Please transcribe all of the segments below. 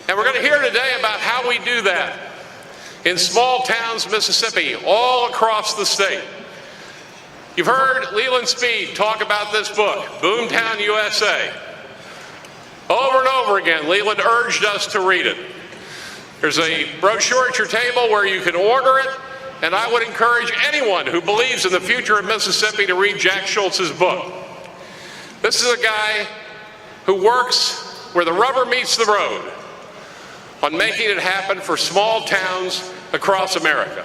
And we're going to hear today about how we do that in small towns, Mississippi, all across the state. You've heard Leland Speed talk about this book, Boomtown USA. Over and over again, Leland urged us to read it. There's a brochure at your table where you can order it, and I would encourage anyone who believes in the future of Mississippi to read Jack Shultz's book. This is a guy who works where the rubber meets the road on making it happen for small towns across America.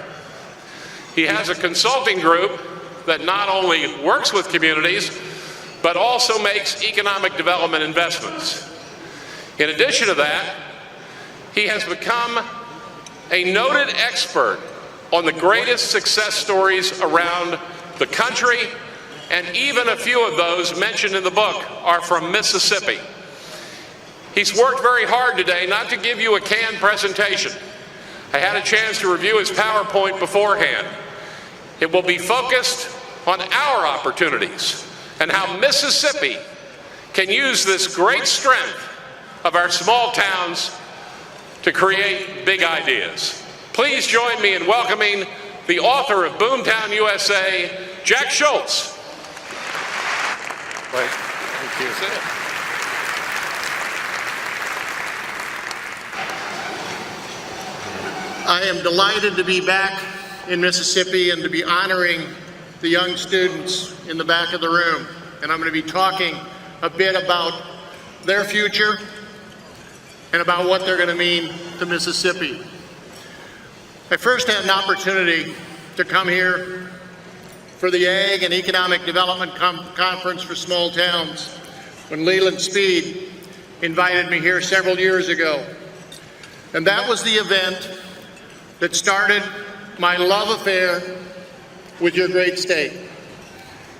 He has a consulting group that not only works with communities, but also makes economic development investments. In addition to that, he has become a noted expert on the greatest success stories around the country, and even a few of those mentioned in the book are from Mississippi. He's worked very hard today not to give you a canned presentation. I had a chance to review his PowerPoint beforehand. It will be focused on our opportunities and how Mississippi can use this great strength of our small towns to create big ideas. Please join me in welcoming the author of Boomtown USA, Jack Shultz. Thank you. I am delighted to be back in Mississippi and to be honoring the young students in the back of the room. And I'm going to be talking a bit about their future and about what they're going to mean to Mississippi. I first had an opportunity to come here for the Ag and Economic Development Conference for Small Towns when Leland Speed invited me here several years ago. And that was the event that started my love affair with your great state.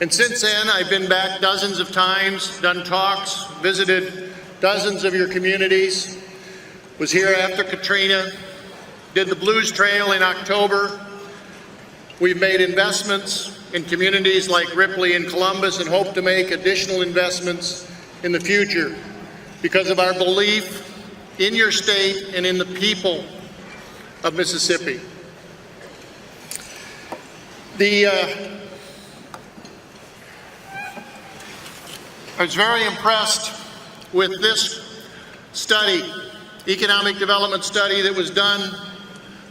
And since then, I've been back dozens of times, done talks, visited dozens of your communities, was here after Katrina, did the Blues Trail in October. We've made investments in communities like Ripley and Columbus and hope to make additional investments in the future because of our belief in your state and in the people of Mississippi. I was very impressed with this study, economic development study that was done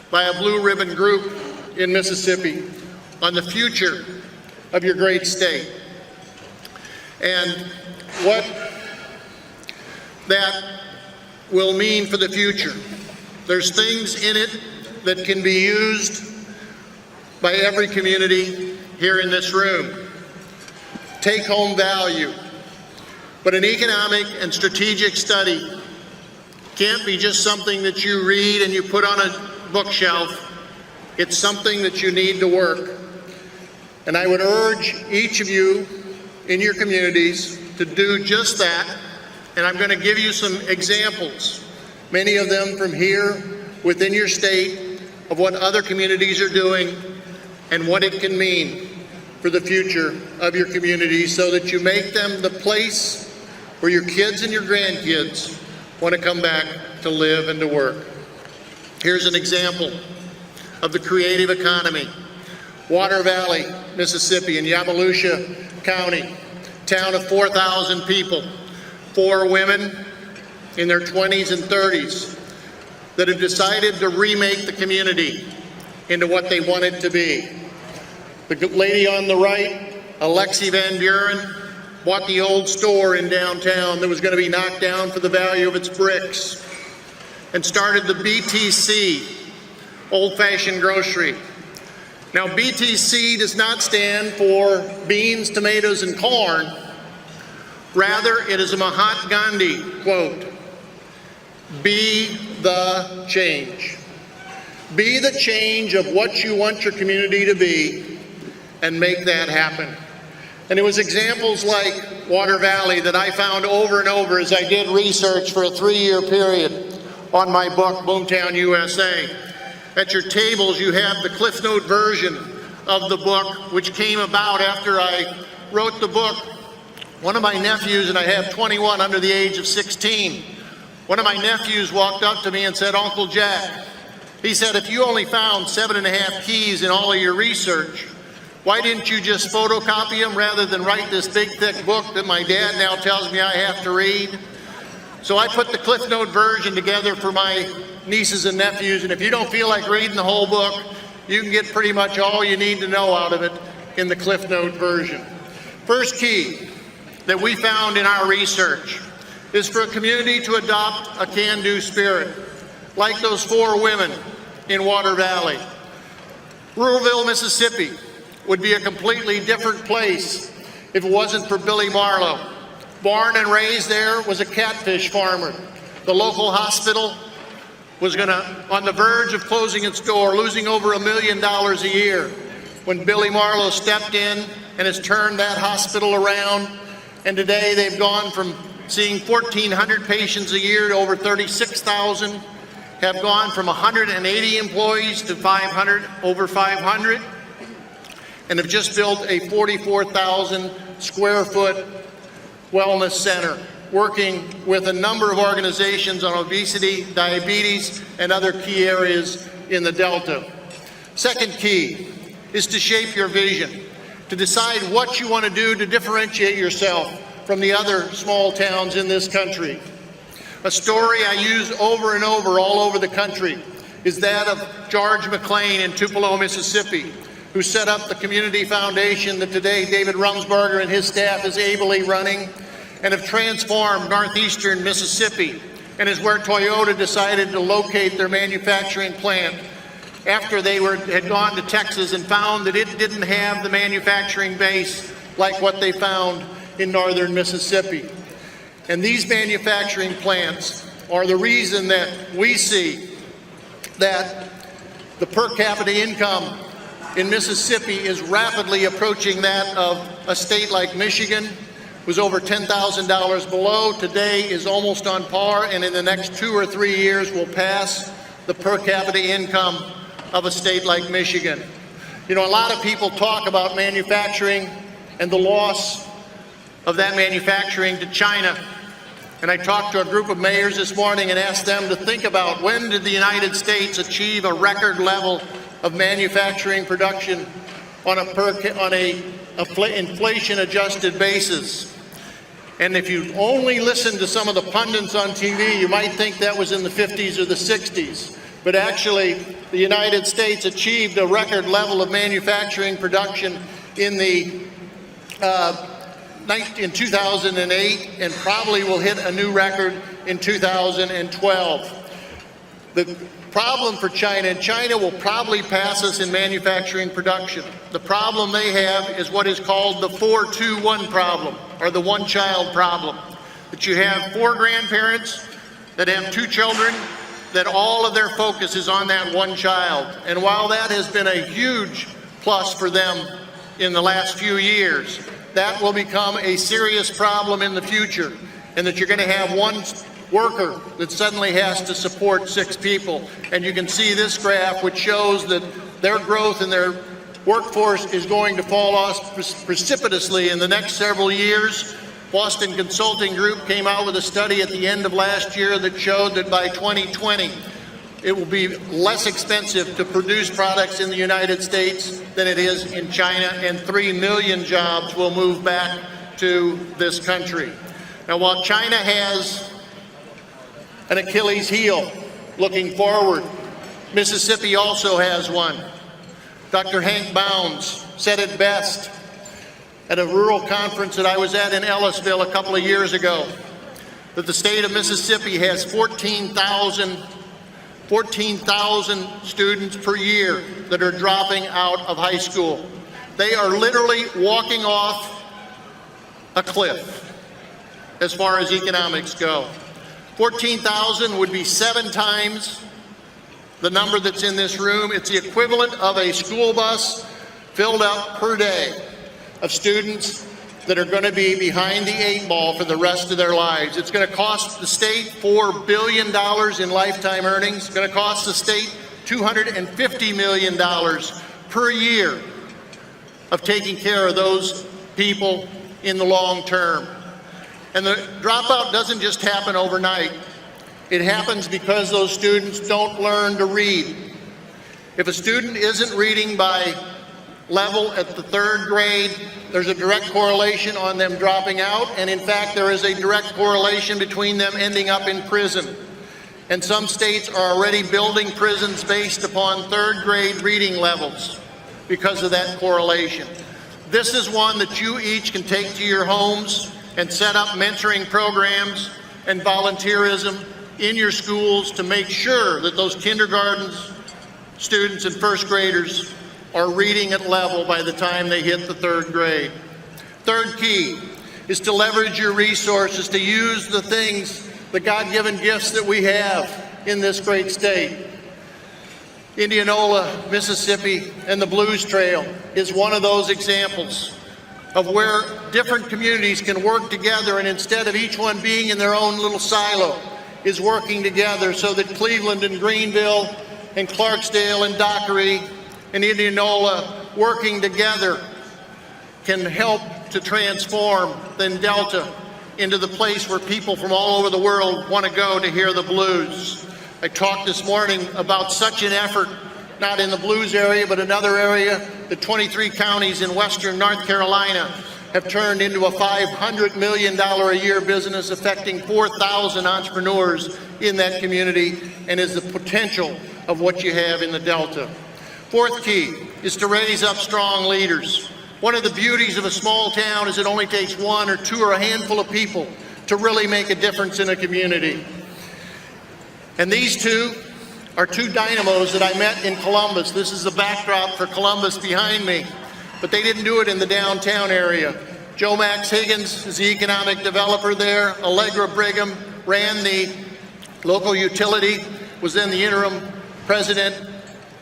by a blue ribbon group in Mississippi on the future of your great state and what that will mean for the future. There's things in it that can be used by every community here in this room. Take-home value. But an economic and strategic study can't be just something that you read and you put on a bookshelf. It's something that you need to work. And I would urge each of you in your communities to do just that. And I'm going to give you some examples, many of them from here within your state, of what other communities are doing and what it can mean for the future of your community so that you make them the place where your kids and your grandkids want to come back to live and to work. Here's an example of the creative economy. Water Valley, Mississippi, in Yabalusha County, town of 4,000 people, 4 women in their 20s and 30s that have decided to remake the community into what they want it to be. The lady on the right, Alexi Van Buren, bought the old store in downtown that was going to be knocked down for the value of its bricks and started the BTC, old-fashioned grocery. Now, BTC does not stand for beans, tomatoes, and corn. Rather, it is a Mahatma Gandhi quote, "Be the change." Be the change of what you want your community to be and make that happen. And it was examples like Water Valley that I found over and over as I did research for a 3-year period on my book, Boomtown USA. At your tables, you have the Cliff Note version of the book, which came about after I wrote the book. One of my nephews, and I have 21 under the age of 16, One of my nephews walked up to me and said, "Uncle Jack," he said, "if you only found 7.5 keys in all of your research, why didn't you just photocopy them rather than write this big thick book that my dad now tells me I have to read?" So I put the Cliff Note version together for my nieces and nephews, and if you don't feel like reading the whole book, you can get pretty much all you need to know out of it in the Cliff Note version. First key that we found in our research is for a community to adopt a can-do spirit, like those 4 women in Water Valley. Ruleville, Mississippi would be a completely different place if it wasn't for Billy Marlowe. Born and raised there, was a catfish farmer. The local hospital was on the verge of closing its door, losing over $1 million a year, when Billy Marlowe stepped in and has turned that hospital around. And today they've gone from seeing 1,400 patients a year to over 36,000, have gone from 180 employees to over 500, and have just built a 44,000 square foot wellness center, working with a number of organizations on obesity, diabetes, and other key areas in the Delta. Second key is to shape your vision, to decide what you want to do to differentiate yourself from the other small towns in this country. A story I use over and over all over the country is that of George McLean in Tupelo, Mississippi, who set up the community foundation that today David Rumsberger and his staff is ably running, and have transformed northeastern Mississippi, and is where Toyota decided to locate their manufacturing plant after they had gone to Texas and found that it didn't have the manufacturing base like what they found in northern Mississippi. And these manufacturing plants are the reason that we see that the per capita income in Mississippi is rapidly approaching that of a state like Michigan. Was over $10,000 below, today is almost on par, and in the next 2 or 3 years will pass the per capita income of a state like Michigan. You know, a lot of people talk about manufacturing and the loss of that manufacturing to China. And I talked to a group of mayors this morning and asked them to think about, when did the United States achieve a record level of manufacturing production on a inflation-adjusted basis? And if you only listen to some of the pundits on TV, you might think that was in the 50s or the 60s. But actually, the United States achieved a record level of manufacturing production in 2008, and probably will hit a new record in 2012. The problem for China, and China will probably pass us in manufacturing production. The problem they have is what is called the 4-2-1 problem, or the one-child problem. That you have 4 grandparents that have 2 children, that all of their focus is on that one child. And while that has been a huge plus for them in the last few years, that will become a serious problem in the future, and that you're going to have one worker that suddenly has to support 6 people. And you can see this graph, which shows that their growth in their workforce is going to fall off precipitously in the next several years. Boston Consulting Group came out with a study at the end of last year that showed that by 2020, it will be less expensive to produce products in the United States than it is in China, and 3 million jobs will move back to this country. Now, while China has an Achilles heel looking forward, Mississippi also has one. Dr. Hank Bounds said it best at a rural conference that I was at in Ellisville a couple of years ago, that the state of Mississippi has 14,000 students per year that are dropping out of high school. They are literally walking off a cliff as far as economics go. 14,000 would be 7 times the number that's in this room. It's the equivalent of a school bus filled up per day of students that are going to be behind the 8 ball for the rest of their lives. It's going to cost the state $4 billion in lifetime earnings. It's going to cost the state $250 million per year of taking care of those people in the long term. And the dropout doesn't just happen overnight. It happens because those students don't learn to read. If a student isn't reading by level at the 3rd grade, there's a direct correlation on them dropping out, and in fact there is a direct correlation between them ending up in prison. And some states are already building prisons based upon 3rd grade reading levels because of that correlation. This is one that you each can take to your homes and set up mentoring programs and volunteerism in your schools to make sure that those kindergarten students and 1st graders are reading at level by the time they hit the 3rd grade. Third key is to leverage your resources, to use the things, the God-given gifts that we have in this great state. Indianola, Mississippi, and the Blues Trail is one of those examples of where different communities can work together, and instead of each one being in their own little silo, is working together so that Cleveland and Greenville and Clarksdale and Dockery and Indianola working together can help to transform the Delta into the place where people from all over the world want to go to hear the blues. I talked this morning about such an effort, not in the blues area, but another area. The 23 counties in western North Carolina have turned into a $500 million a year business affecting 4,000 entrepreneurs in that community, and is the potential of what you have in the Delta. Fourth key is to raise up strong leaders. One of the beauties of a small town is it only takes one or two or a handful of people to really make a difference in a community. And these two are two dynamos that I met in Columbus. This is the backdrop for Columbus behind me, but they didn't do it in the downtown area. Joe Max Higgins is the economic developer there. Allegra Brigham ran the local utility, was then the interim president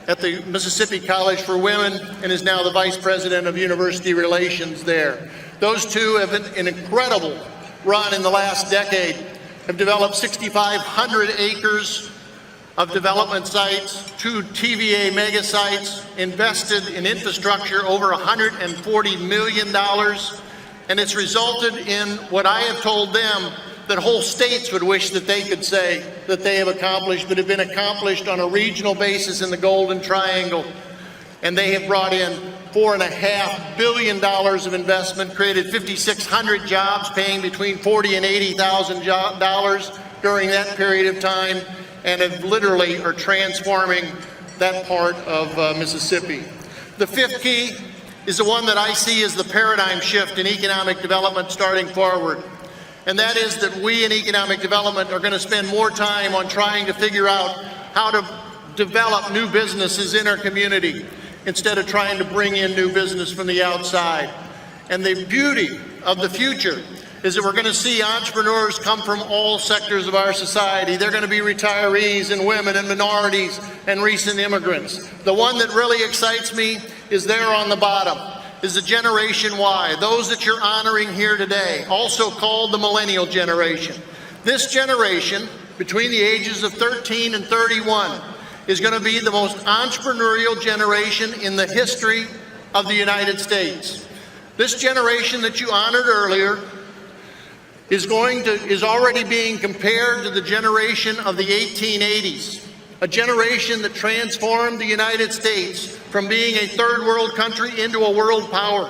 at the Mississippi College for Women, and is now the vice president of university relations there. Those two have an incredible run in the last decade, have developed 6,500 acres of development sites, 2 TVA mega sites, invested in infrastructure over $140 million, and it's resulted in what I have told them that whole states would wish that they could say that they have accomplished, but have been accomplished on a regional basis in the Golden Triangle. And they have brought in $4.5 billion of investment, created 5,600 jobs, paying between $40,000 and $80,000 during that period of time, and have literally are transforming that part of Mississippi. The fifth key is the one that I see as the paradigm shift in economic development starting forward. And that is that we in economic development are going to spend more time on trying to figure out how to develop new businesses in our community instead of trying to bring in new business from the outside. And the beauty of the future is that we're going to see entrepreneurs come from all sectors of our society. They're going to be retirees and women and minorities and recent immigrants. The one that really excites me is there on the bottom, is the Generation Y, those that you're honoring here today, also called the Millennial Generation. This generation, between the ages of 13 and 31, is going to be the most entrepreneurial generation in the history of the United States. This generation that you honored earlier is already being compared to the generation of the 1880s, a generation that transformed the United States from being a third world country into a world power.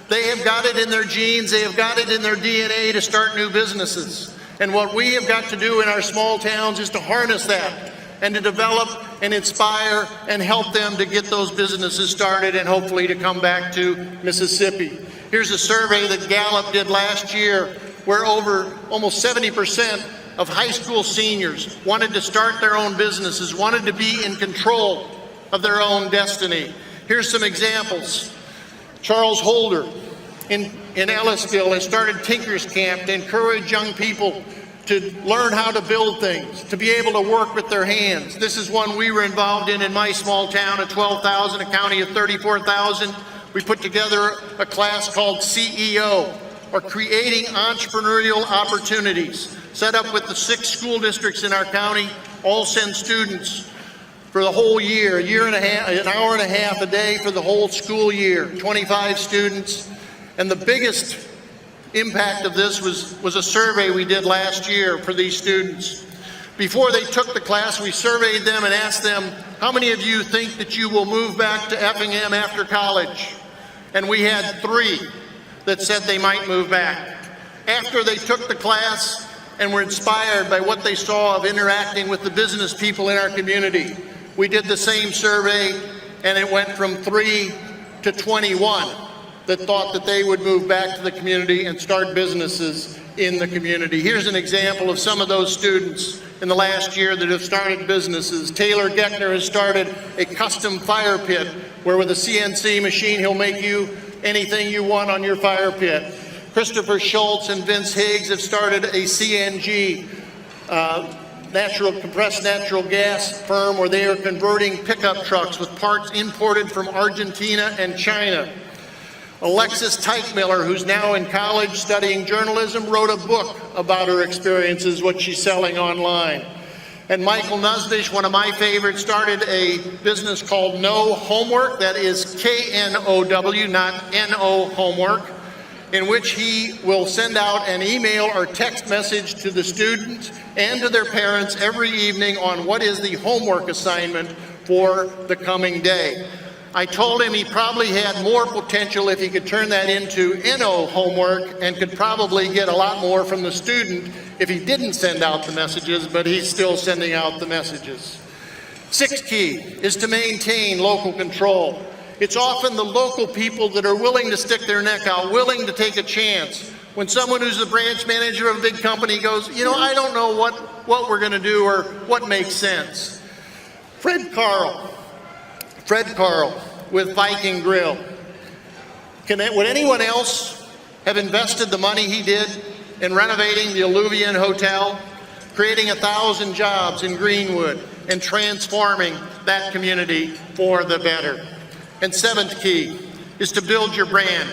They have got it in their genes, they have got it in their DNA to start new businesses. And what we have got to do in our small towns is to harness that and to develop and inspire and help them to get those businesses started and hopefully to come back to Mississippi. Here's a survey that Gallup did last year where almost 70% of high school seniors wanted to start their own businesses, wanted to be in control of their own destiny. Here's some examples. Charles Holder in Ellisville has started Tinker's Camp to encourage young people to learn how to build things, to be able to work with their hands. This is one we were involved in my small town of 12,000, a county of 34,000. We put together a class called CEO, or Creating Entrepreneurial Opportunities, set up with the 6 school districts in our county, all send students for the whole year, an hour and a half a day for the whole school year, 25 students. And the biggest impact of this was a survey we did last year for these students. Before they took the class, we surveyed them and asked them, how many of you think that you will move back to Effingham after college? And we had 3 that said they might move back. After they took the class and were inspired by what they saw of interacting with the business people in our community, we did the same survey, and it went from 3 to 21 that thought that they would move back to the community and start businesses in the community. Here's an example of some of those students in the last year that have started businesses. Taylor Geckner has started a custom fire pit where with a CNC machine he'll make you anything you want on your fire pit. Christopher Shultz and Vince Higgs have started a CNG, compressed natural gas firm where they are converting pickup trucks with parts imported from Argentina and China. Alexis Teichmiller, who's now in college studying journalism, wrote a book about her experiences, what she's selling online. And Michael Nusdish, one of my favorites, started a business called No Homework, that is K-N-O-W, not N-O Homework, in which he will send out an email or text message to the students and to their parents every evening on what is the homework assignment for the coming day. I told him he probably had more potential if he could turn that into NO homework and could probably get a lot more from the student if he didn't send out the messages, but he's still sending out the messages. 6th key is to maintain local control. It's often the local people that are willing to stick their neck out, willing to take a chance. When someone who's the branch manager of a big company goes, you know, I don't know what we're going to do or what makes sense. Fred Carl with Viking Grill. Would anyone else have invested the money he did in renovating the Alluvian Hotel, creating 1,000 jobs in Greenwood, and transforming that community for the better? And 7th key is to build your brand,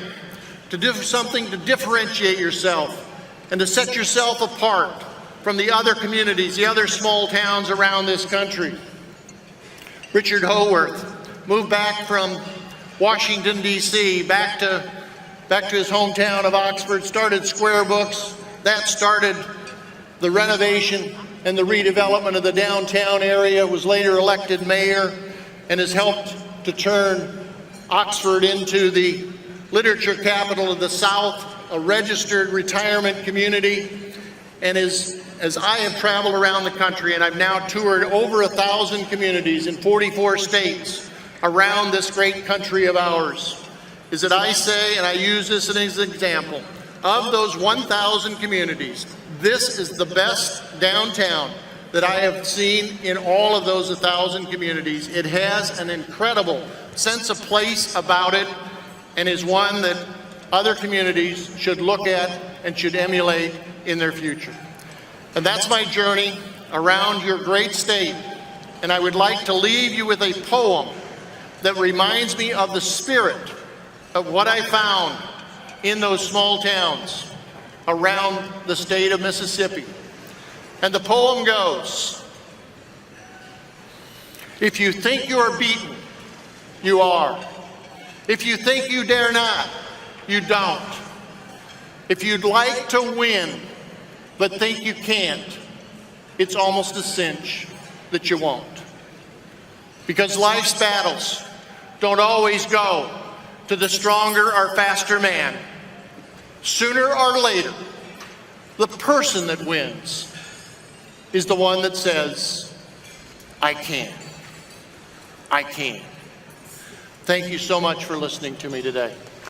to do something to differentiate yourself and to set yourself apart from the other communities, the other small towns around this country. Richard Howarth moved back from Washington, D.C., back to his hometown of Oxford, started Square Books. That started the renovation and the redevelopment of the downtown area, was later elected mayor, and has helped to turn Oxford into the literature capital of the South, a registered retirement community. And as I have traveled around the country, and I've now toured over 1,000 communities in 44 states around this great country of ours, is that I say, and I use this as an example, of those 1,000 communities, this is the best downtown that I have seen in all of those 1,000 communities. It has an incredible sense of place about it and is one that other communities should look at and should emulate in their future. And that's my journey around your great state. And I would like to leave you with a poem that reminds me of the spirit of what I found in those small towns around the state of Mississippi. And the poem goes, if you think you're beaten, you are. If you think you dare not, you don't. If you'd like to win, but think you can't, it's almost a cinch that you won't. Because life's battles don't always go to the stronger or faster man. Sooner or later, the person that wins is the one that says, I can. I can. Thank you so much for listening to me today.